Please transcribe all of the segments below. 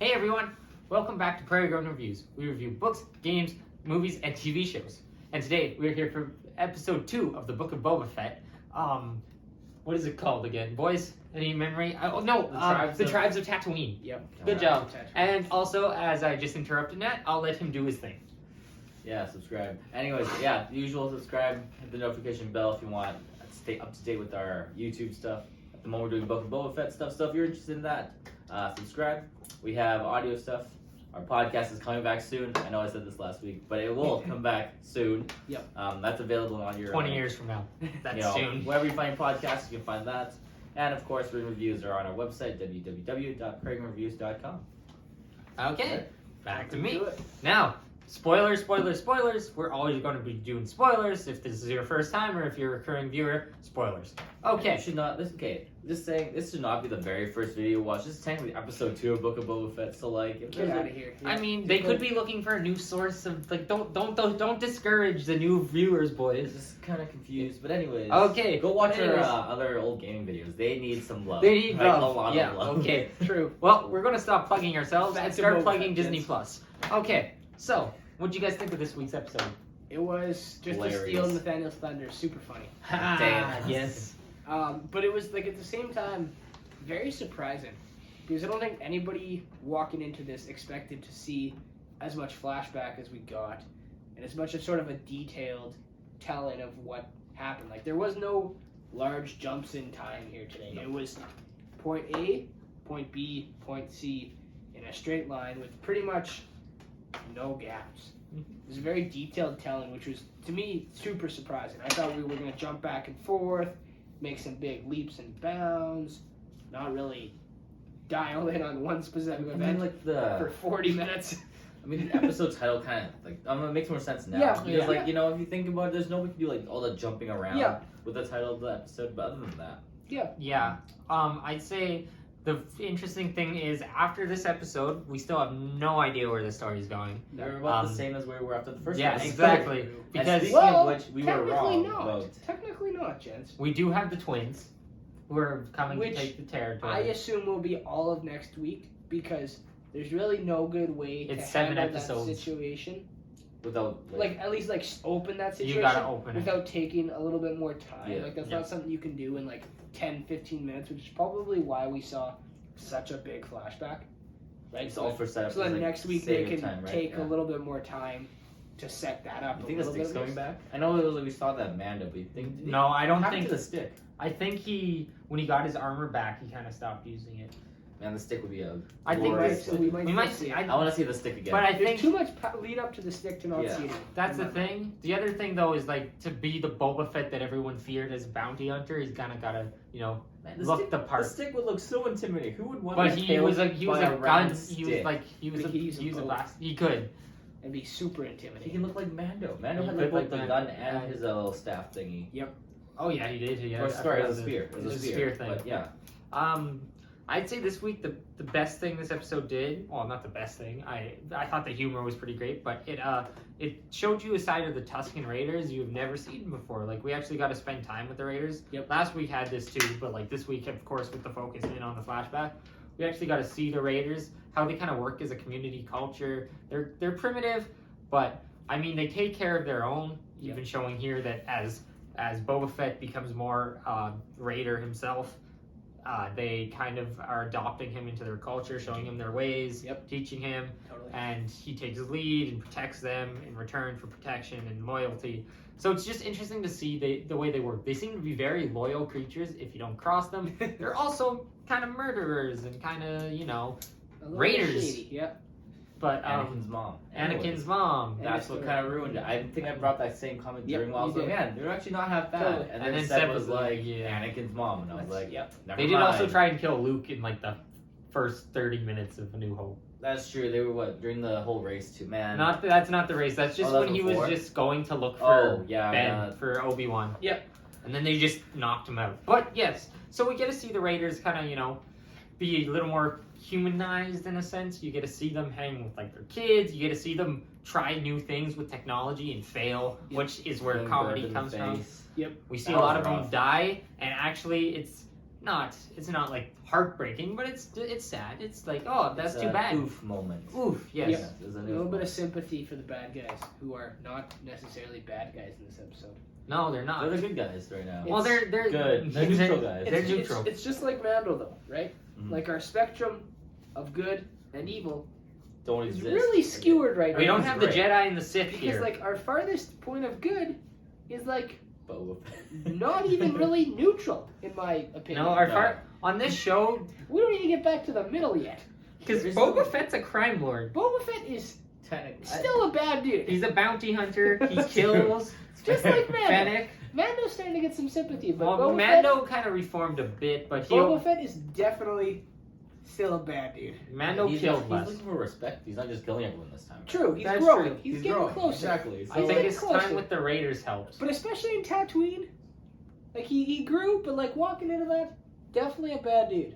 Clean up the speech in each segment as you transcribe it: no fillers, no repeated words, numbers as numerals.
Hey everyone, welcome back to Prairie Grown Reviews. We review books, games, movies, and TV shows. And today we're here for episode 2 of the book of Boba Fett. What is it called again, boys? Any memory? The Tribes of Tatooine. Yep. Good job. And also, as I just interrupted Nat, I'll let him do his thing. Yeah, subscribe. Anyways, yeah, the usual subscribe, hit the notification bell if you want to stay up to date with our YouTube stuff. At the moment we're doing book of Boba Fett stuff, so if you're interested in that, subscribe. We have audio stuff. Our podcast is coming back soon. I know I said this last week, but it will come back soon. Yep. That's available on your 20 years from now. That's soon. Wherever you find podcasts, you can find that. And of course, written reviews are on our website, www.prairiegrownreviews.com. Okay, back to me. Now, spoilers. We're always going to be doing spoilers. If this is your first time or if you're a recurring viewer, spoilers. Okay. You should not. Just saying, this should not be the very first video you watch. This is technically episode 2 of Book of Boba Fett. So if Get out of here. I mean, they could be looking for a new source of don't discourage the new viewers, boys. Just kind of confused, but anyways. Okay. Go watch our other old gaming videos. They need some love. They need love. A lot of love. Okay. True. Well, we're gonna stop plugging ourselves Back and to start Boba plugging Fett, Disney yes. Plus. Okay. So, what'd you guys think of this week's episode? It was just a Hilarious. steal Nathaniel's thunder. Super funny. Damn. Yes. But it was at the same time very surprising because I don't think anybody walking into this expected to see as much flashback as we got and as much of sort of a detailed telling of what happened. Like there was no large jumps in time here today. No. It was point A, point B, point C in a straight line with pretty much no gaps. It was a very detailed telling, which was, to me, super surprising. I thought we were going to jump back and forth, make some big leaps and bounds, not really dial in on one specific event for 40 minutes. I mean, the episode title kind of it makes more sense now. Yeah, because yeah. if you think about it, there's nobody can do all the jumping around with the title of the episode. But other than that, Yeah. I'd say the interesting thing is after this episode, we still have no idea where the story is going. they're about the same as where we were after the first. Yeah, episode. exactly. And Because speaking of which, we were wrong not. about. Technically not, gents. we do have the twins who are coming Which to take the territory. I assume will be all of next week because there's really no good way It's to 7 handle episodes. that situation. Without At least open that situation. You gotta open it. without taking a little bit more time. Yeah, That's yeah. not something you can do in 10, 15 minutes, which is probably why we saw such a big flashback. Right? It's all for setup. So then next week they can time, right? take a little bit more time to set that up. You think a the little stick's bit. coming back? I know we saw that Mando, but you think? No, I don't What happened think. to the stick. I think when he got his armor back, he kind of stopped using it. Man, the stick would be a. I think glorious- so we might see. I want to see the stick again. But I There's think too much lead up to the stick to not Yeah. see it. that's the thing. The other thing though is to be the Boba Fett that everyone feared as a bounty hunter, he's kind of gotta Man, look the part. The stick would look so intimidating. Who would want But to he was a gun. round He stick? was he was He could use a a bow. blast. He could. It'd be super He intimidating. can look like Mando. Mando He had could both look the like gun Mando. and his little staff thingy. Oh yeah, he did. Yeah. Or I sorry, it forgot was a spear. It was a spear thing. But yeah. I'd say this week the best thing this episode did. Well, not the best thing. I thought the humor was pretty great, but it showed you a side of the Tusken Raiders you've never seen before. We actually got to spend time with the Raiders. Yep. Last week had this too, but this week, of course, with the focus in on the flashback, we actually got to see the Raiders, how they kind of work as a community culture. They're primitive, but I mean they take care of their own. Even showing here that as Boba Fett becomes more Raider himself. They kind of are adopting him into their culture, showing him their ways, teaching him, Totally. and he takes the lead and protects them in return for protection and loyalty. So it's just interesting to see the way they work. They seem to be very loyal creatures if you don't cross them. They're also kind of murderers and kind of, A little bit Raiders. shady, Yep. But Anakin's mom. Anakin's mom. And That's the what story. kind of ruined it. I think I brought that same comment Yep, during while I was you like, did. man, they're actually not half bad. Totally. And And then then Seb Seb was was like, like, yeah. Anakin's mom. And I was like, Yep. never They did mind. also try and kill Luke in the first 30 minutes of A New Hope. That's true. They were during the whole race too, man. That's not the race. That's just Oh, that's when he was before? just going to look for Oh, yeah, Ben yeah. for Obi-Wan. Yep. And then they just knocked him out. But yes, so we get to see the Raiders kind of, be a little more humanized in a sense. You get to see them hang with their kids. You get to see them try new things with technology and fail, which is where Getting comedy burned in the comes from. face. We see That a lot was of them rough. die, and actually it's not like heartbreaking, but it's sad. It's like, oh, that's It's too a bad. Oof moment. Oof, yes. Yep. Yeah, there's A an little oof bit of moment. sympathy for the bad guys, who are not necessarily bad guys in this episode. No, they're not. They're the good guys right now. Well, they're good. They're neutral guys. They're neutral. It's just like Mando, though, right? Mhm. Like our spectrum of good and evil Don't is exist. really skewered right We now. don't have the great. Jedi and the Sith Because here. like our farthest point of good is like Boba. not even really neutral, in my opinion. No, on this show, We don't even get back to the middle yet. because There's Boba no- Fett's a crime lord. Boba Fett is Technically. still a bad dude. He's a bounty hunter. He kills Just like Mando. Fennec. Mando's starting to get some sympathy, but Well, Boba Mando kind of reformed a bit, but Boba Fett is definitely still a bad dude. Mando he's killed he's less. looking for respect. He's not just killing everyone this time. True, he's That's growing. true. He's getting growing. closer. Exactly. I So, think his closer. time with the Raiders helped. But especially in Tatooine, like he grew, but like walking into that, definitely a bad dude.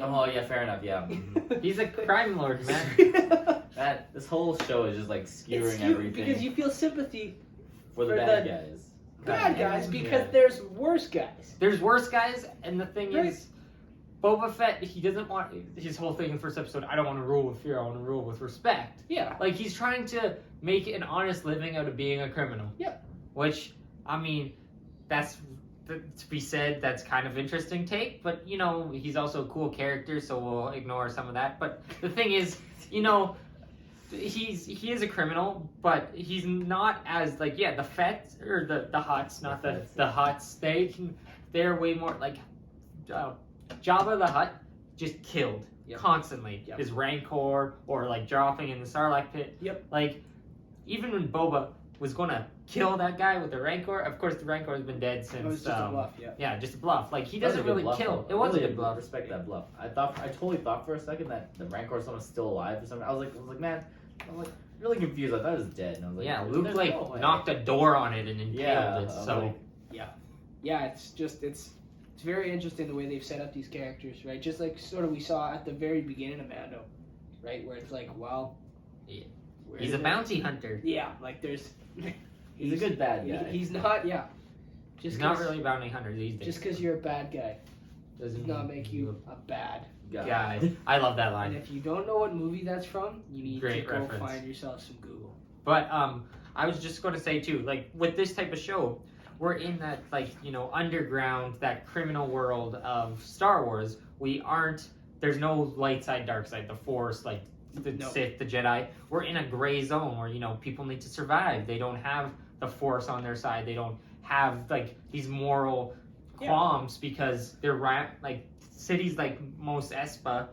oh yeah, fair enough. Yeah. Mhm. He's a crime lord, man. This whole show is just like skewing It's skewed everything because you feel sympathy for the for bad the guys. bad guys because Yeah. there's worse guys. There's worse guys, and the thing Right. is, Boba Fett, he doesn't want his whole thing in the first episode. I don't want to rule with fear. I want to rule with respect. Yeah. Like he's trying to make an honest living out of being a criminal. Yep. Which, I mean, that's to be said. That's kind of interesting take, but you know, he's also a cool character, so we'll ignore some of that. But the thing is, you know, he is a criminal, but he's not as like the Fett or the Hutts, not the Hutts. They're way more like Jabba the Hutt just killed Yep. constantly. Yep. His Rancor or like dropping in the Sarlacc pit. Yep. Like even when Boba was gonna kill that guy with the Rancor, of course the Rancor has been dead since. It was just a bluff, yeah. Yeah, just a bluff. Like he That was a doesn't good really bluff, kill. though. It was a Really good bluff. Respect that bluff. I totally thought for a second that the Rancor was still alive or something. I was like, man, I'm like really confused. I thought it was dead, and I was like, Yeah, there's Luke like no way. knocked a door on it and impaled Yeah, it. I'm So like, Yeah, it's very interesting the way they've set up these characters, right? Just like sort of we saw at the very beginning of Mando, right? Where it's like, well, Yeah. where he's is a it? bounty hunter. Yeah, like there's. he's a good bad guy. He's not. Yeah. He's Just not 'cause- really a bounty hunter these days. Just because you're a bad guy doesn't does not make you a bad guy. I love that And line. if you don't know what movie that's from, you need Great to go reference. find yourself some Google. But I was just going to say too, like with this type of show, we're in that underground, that criminal world of Star Wars. We aren't. There's no light side, dark side. The Force, like the No. Sith, the Jedi. We're in a gray zone where people need to survive. They don't have the Force on their side. They don't have like these moral qualms because they're like cities like Mos Espa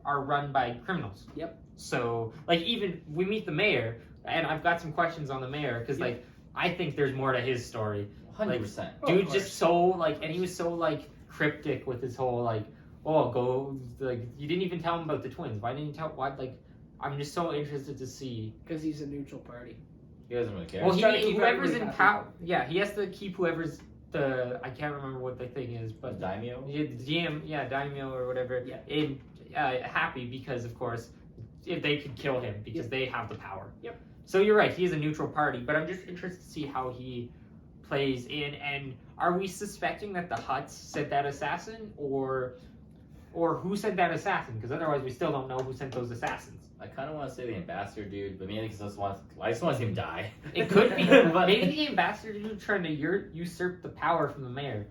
are run by criminals. Yep. So like even we meet the mayor, and I've got some questions on the mayor because like I think there's more to his story. 100%. Oh, of Dude, course. just so like, and he was so like cryptic with his whole like, oh, go like you didn't even tell him about the twins. Why didn't you tell? Why like? I'm just so interested to see. Because he's a neutral party. He doesn't really care. Well, He's trying to keep whoever's everybody in happy. power. Yeah, he has to keep whoever's I can't remember what the thing is, but Daimyo? yeah, the GM, Daimyo or whatever, Yeah. happy because of course, if they could kill him because they have the power. Yep. So you're right, he is a neutral party, but I'm just interested to see how he plays in. And are we suspecting that the Hutts sent that assassin, or who sent that assassin? Because otherwise, we still don't know who sent those assassins. I kind of want to say the ambassador dude, but mainly because I just want to see him die. It could be But- maybe the ambassador dude trying to usurp the power from the mayor.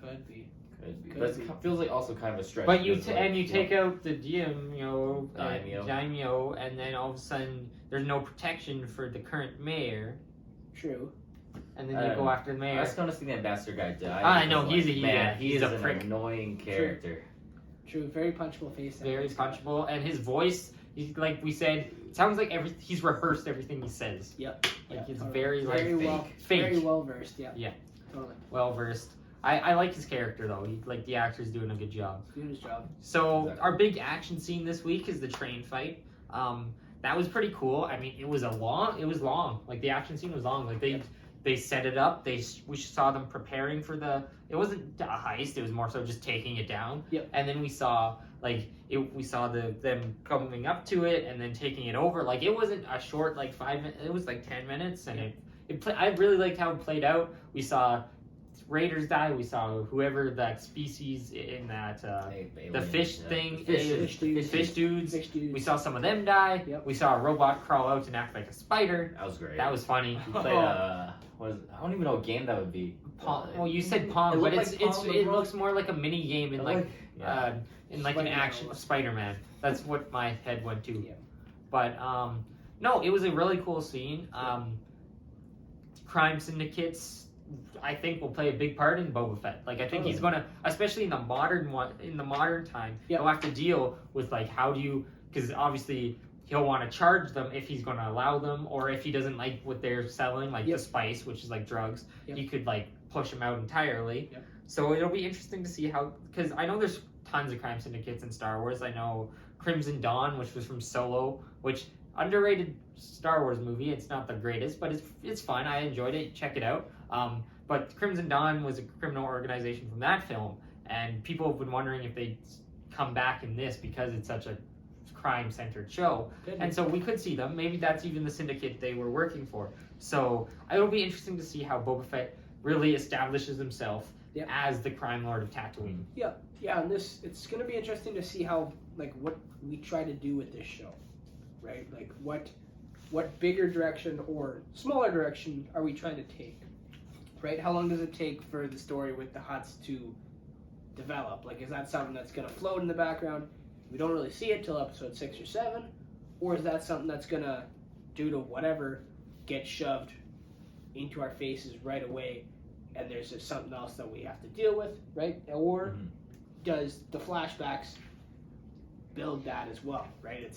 Could be. Could be. Could But be. it feels like also kind of a stretch. But you because, take out the daimyo, Daimyo. and then all of a sudden there's no protection for the current mayor, True. and then you go after the I mayor. just want to see the ambassador guy die. I know, because, he's he's a an prick. annoying character. True. Very punchable face. Very punchable, and his voice, like we said, sounds like he's rehearsed everything he says. Yep. Like it's totally. very very like well, fake. very well versed. Yeah. Yeah. Totally. well versed. I like his character though. The actor's doing a good job. Doing his job. So Exactly. our big action scene this week is the train fight. That was pretty cool. I mean, it was long. Like the action scene was long. Like they set it up. We saw them preparing for it wasn't a heist. It was more so just taking it down. Yep. And then we saw them coming up to it and then taking it over. Like it wasn't a short 5 minutes. It was like 10 minutes, and I really liked how it played out. We saw Raiders die. We saw whoever that species in that the fish thing, Fish dudes. fish dudes. Fish dudes. We saw some of them die. Yep. We saw a robot crawl out and act like a spider. That was great. That was funny. He played I don't even know what game that would be. Well, you said Pong, It but looked like Pong, it but looks more like a mini game in like yeah. in like an action Spider-Man. That's what my head went to. Yeah. But no, it was a really cool scene. Crime syndicates, I think, will play a big part in Boba Fett. Like, I think he's gonna, especially in the modern time, Yep. he'll have to deal with like how do you, because obviously he'll want to charge them if he's going to allow them, or if he doesn't like what they're selling, like the spice, which is like drugs, he could like push them out entirely. Yep. So it'll be interesting to see how, because I know there's tons of crime syndicates in Star Wars. I know Crimson Dawn, which was from Solo, which underrated Star Wars movie. It's not the greatest, but it's fun. I enjoyed it. Check it out. But Crimson Dawn was a criminal organization from that film, and people have been wondering if they'd come back in this because it's such a crime-centered show. And so we could see them. Maybe that's even the syndicate they were working for. So it'll be interesting to see how Boba Fett really establishes himself as the crime lord of Tatooine. Yeah, and it's going to be interesting to see how, like, what we try to do with this show, right? Like, what bigger direction or smaller direction are we trying to take, right? How long does it take for the story with the Hutts to develop? Like, is that something that's going to float in the background? We don't really see it till episode 6 or 7, or is that something that's going to, due to whatever, get shoved into our faces right away, and there's just something else that we have to deal with, right? Or does the flashbacks build that as well, right?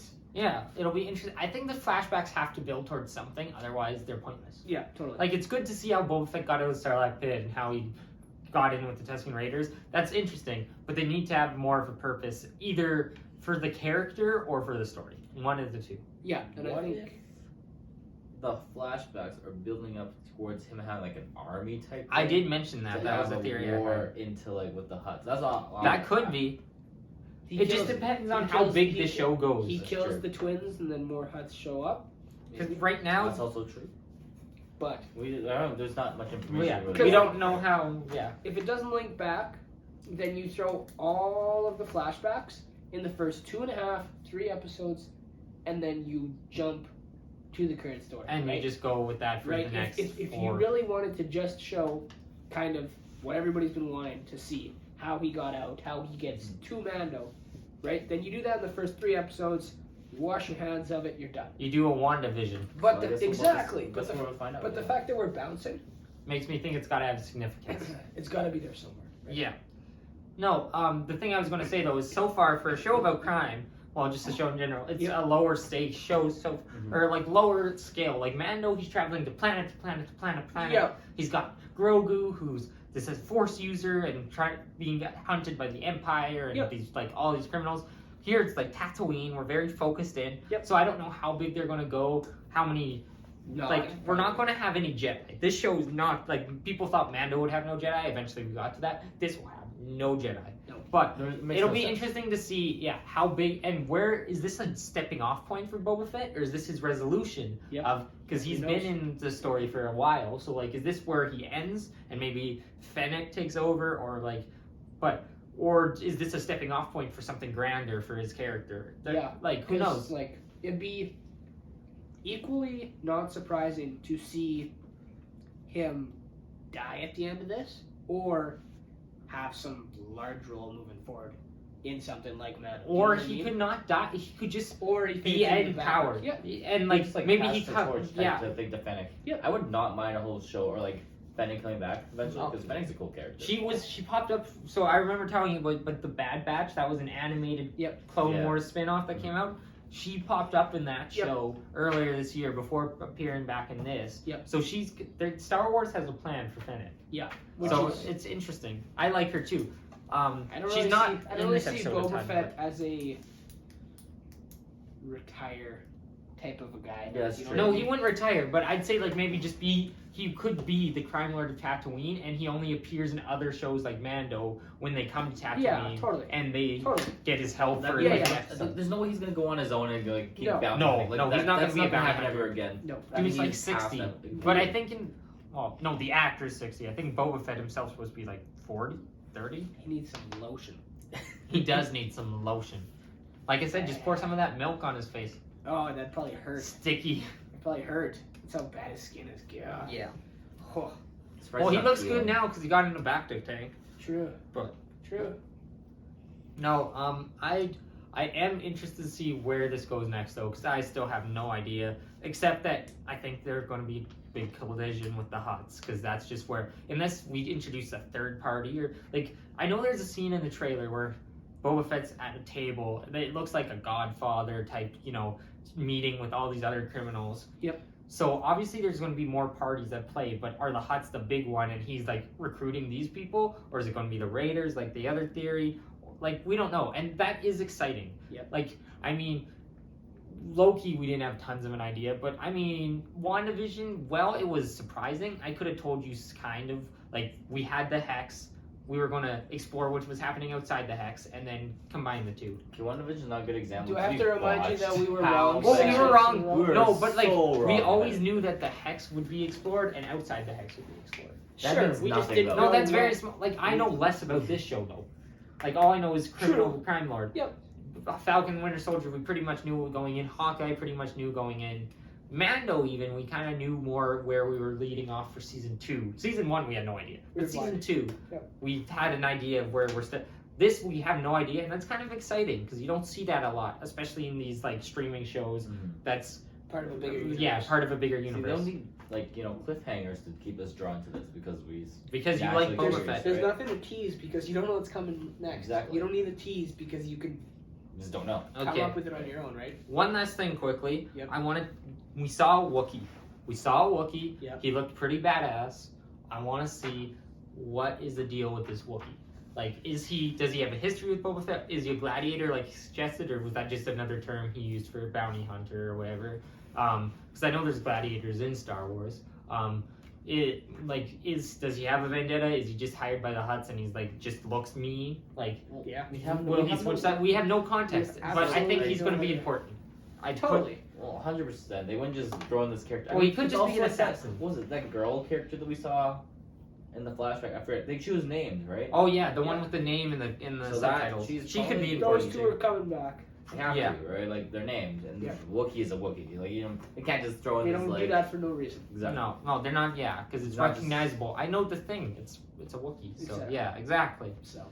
It'll be interesting. I think the flashbacks have to build towards something, otherwise they're pointless. Yeah, totally. Like, it's good to see how Boba Fett got out of the Sarlacc pit and how he got in with the Tusken Raiders. That's interesting, but they need to have more of a purpose, either for the character or for the story. One of the two. Yeah, and What I think if the flashbacks are building up towards him having like an army type thing? I did mention that. To That was have a theory I war heard. into like with the Hutts. That's all. That could be. It just depends on how big the show goes. He That's kills true. the twins, and then more Hutts show up. Because right now, That's also true. But I don't know, there's not much information. really. we don't know how. Yeah. if it doesn't link back, then you throw all of the flashbacks in the first 2.5, 3 episodes, and then you jump to the current story. And right? you just go with that for right. the next If you 4. really wanted to just show kind of what everybody's been wanting to see, how he got out, how he gets to Mando, right? Then you do that in the first 3 episodes. You wash your hands of it. You're done. You do a WandaVision. But So I guess exactly. That's what we'll find out. But the fact that we're bouncing, Makes me think it's got to have significance. it's got to be there somewhere. Right? Yeah. No, the thing I was going to say, though, is so far for a show about crime, well, just a show in general, it's a lower stakes show, or like lower scale. Like Mando, he's traveling to planet to planet to planet to planet. Yeah. He's got Grogu, who's this is Force user and being hunted by the Empire and these like all these criminals. Here it's like Tatooine. We're very focused in. Yep. So I don't know how big they're going to go. How many? No, Like, we're not going to have any Jedi. This show is not, like, people thought Mando would have no Jedi. Eventually we got to that. This will have no Jedi. No. But Makes it'll no be sense. interesting to see, how big, and where, is this a stepping off point for Boba Fett? Or is this his resolution Yep. of, because he's Who been knows? in the story for a while, so, like, is this where he ends, and maybe Fennec takes over, or, like, or is this a stepping off point for something grander for his character? Like, who 'Cause, knows? Like, it'd be equally not surprising to see him die at the end of this, or have some large role moving forward in something like Mando. You know Or what I he mean? could not die. He could just or he be fades into the empowered. background. Yeah. And like, Just, like maybe pass he the cut. torch type to think to Fennec. Yeah. I would not mind a whole show or like Fennec coming back eventually Oh. because Fennec's a cool character. She popped up. So I remember telling you about, but the Bad Batch, that was an animated Clone Yeah. Wars spin-off that came out. She popped up in that Yep. show earlier this year before appearing back in this. Yep. So Star Wars has a plan for Fennec. Which So is, it's interesting. I like her too. I don't she's really not see, I in don't really this see episode a Boba ton, Fett as a retire type of a guy. Yeah, that's You know true. what I No, mean? he wouldn't retire, but I'd say like maybe just he could be the crime lord of Tatooine, and he only appears in other shows like Mando when they come to Tatooine, Yeah, totally. and they Totally. get his help for Yeah, like, yeah. the episode. There's no way he's gonna go on his own and like keep No. bouncing. No, like, no, he's not gonna that's be a not gonna bounty happen hunter. ever again. No. He was He's like past 60, that. but I think well, no, the actor's 60. I think Boba Fett himself supposed to be like 40, 30. He needs some lotion. He does need some lotion. Like I said, just pour some of that milk on his face. Oh, that'd probably hurt. Sticky. It probably hurt. That's how bad his skin is. God. Yeah. Oh, Well, he looks good now because he got in a bacta tank. true. But- True. No, I am interested to see where this goes next though, because I still have no idea. Except that I think there's going to be big collision with the Hutts, because that's just where, unless we introduce a third party or like, I know there's a scene in the trailer where Boba Fett's at a table. It looks like a Godfather type, meeting with all these other criminals. Yep. So obviously there's going to be more parties at play, but are the Hutts the big one and he's like recruiting these people, or is it going to be the Raiders like the other theory? Like, we don't know, and that is exciting. Yep. Like, I mean, Loki, we didn't have tons of an idea, but I mean, WandaVision, well, it was surprising. I could have told you kind of, like, we had the Hex, we were going to explore what was happening outside the Hex, and then combine the two. Okay, WandaVision's not a good example. Do I have to remind you that we were How wrong? Well, we were wrong. We were No, but like, so we wrong. always knew that the Hex would be explored, and outside the Hex would be explored. That Sure, means we just nothing, didn't though. No, that's know very what- small. Like, I know less about this show, though. Like, all I know is criminal True. crime lord. Yep. Falcon and Winter Soldier, we pretty much knew going in. Hawkeye pretty much knew going in. Mando, even, we kind of knew more where we were leading off for season 2. Season 1, we had no idea. We But were season blind. 2, Yep. we had an idea of where we're This, we have no idea, and that's kind of exciting, because you don't see that a lot, especially in these, like, streaming shows. Mhm. That's, Part of a bigger universe. yeah, part of a bigger See, they universe. don't need cliffhangers to keep us drawn to this because Because you Yeah, like actually Boba curious, Fett. There's right? nothing to tease because you don't know what's coming next. Exactly. You don't need a tease because you can just don't know. come Okay. up with it on your own, right? One last thing quickly. Yep. We saw a Wookiee. Yep. He looked pretty badass. I want to see what is the deal with this Wookiee. Like, does he have a history with Boba Fett? Is he a gladiator like he suggested, or was that just another term he used for bounty hunter or whatever? Because I know there's gladiators in Star Wars. Does he have a vendetta? Is he just hired by the Hutts and he's like just looks mean? Like, Yeah. We have will he switch that? We have no context, We but I think absolutely he's going to don't be know. important. Totally. Well, 100%. They wouldn't just throw in this character. Well, he could it's just be also an like that- assassin. What was it that girl character that we saw in the flashback? I forget. I think she was named, right? Oh yeah, the one Yeah. with the name in the So that- subtitles. she's She could probably- be Those important two too. are coming back. They have Yeah. to, right? Like they're named, and Yeah. Wookiee is a Wookiee. Like they can't just throw in They this don't like do that for no reason. exactly. No, they're not. Yeah, because it's It's not just- recognizable. I know the thing. It's a Wookiee. So Exactly. yeah, exactly. So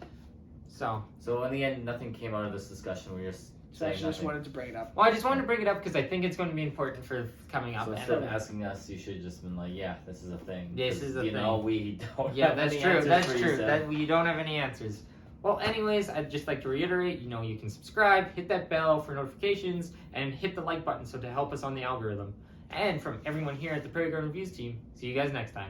So in the end, nothing came out of this discussion. We were just I saying just nothing. wanted to bring it up. Well, I just wanted to bring it up because I think it's going to be important for coming up. So And- instead of asking us, you should have just been like, "Yeah, this is a thing." This 'Cause, is a you know, thing. we don't. yeah, have that's any true. answers That's for you, true. Seth. That we don't have any answers. Well, anyways, I'd just like to reiterate. You can subscribe, hit that bell for notifications, and hit the like button so to help us on the algorithm. And from everyone here at the Prairie Grown Reviews team, see you guys next time.